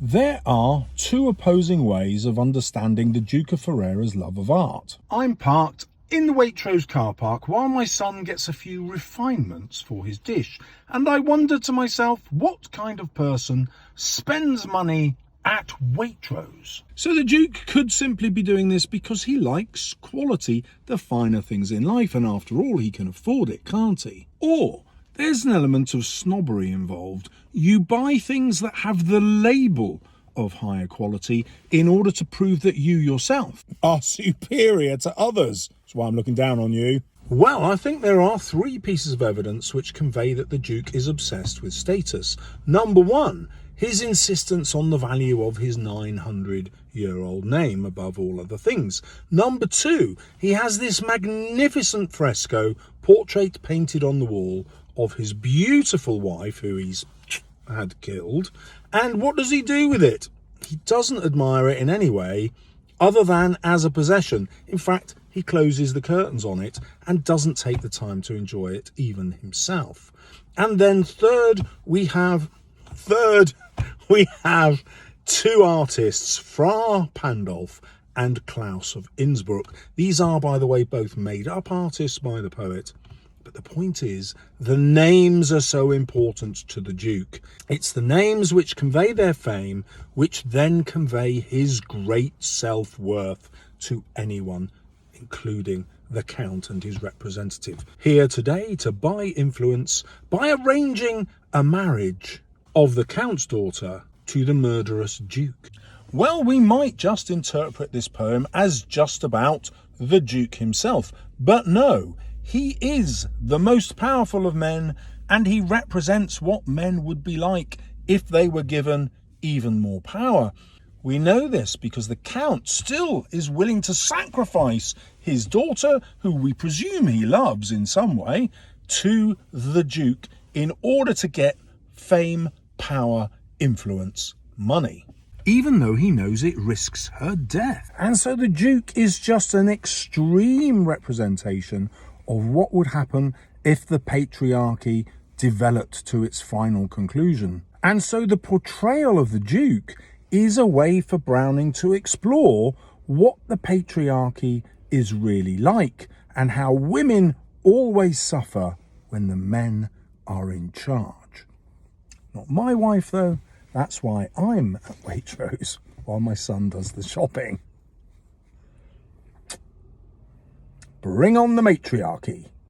There are two opposing ways of understanding the Duke of Ferrera's love of art. I'm parked in the Waitrose car park while my son gets a few refinements for his dish, and I wonder to myself, what kind of person spends money at Waitrose? So the Duke could simply be doing this because he likes quality, the finer things in life, and after all, he can afford it, can't he? Or there's an element of snobbery involved. You buy things that have the label of higher quality in order to prove that you yourself are superior to others. That's why I'm looking down on you. Well, I think there are three pieces of evidence which convey that the Duke is obsessed with status. Number one, his insistence on the value of his 900-year-old name above all other things. Number two, he has this magnificent fresco portrait painted on the wall of his beautiful wife, who he's had killed. And what does he do with it? He doesn't admire it in any way other than as a possession. In fact, he closes the curtains on it and doesn't take the time to enjoy it even himself. And then third, we have two artists, Fra Pandol and Claus of Innsbruck. These are, by the way, both made-up artists by the poet. But the point is, the names are so important to the Duke. It's the names which convey their fame, which then convey his great self-worth to anyone, including the Count and his representative. Here today to buy influence by arranging a marriage of the Count's daughter to the murderous Duke. Well, we might just interpret this poem as just about the Duke himself, but no. He is the most powerful of men, and he represents what men would be like if they were given even more power. We know this because the Count still is willing to sacrifice his daughter, who we presume he loves in some way, to the Duke in order to get fame, power, influence, money, even though he knows it risks her death. And so the Duke is just an extreme representation of what would happen if the patriarchy developed to its final conclusion. And so the portrayal of the Duke is a way for Browning to explore what the patriarchy is really like and how women always suffer when the men are in charge. Not my wife, though. That's why I'm at Waitrose while my son does the shopping. Bring on the matriarchy.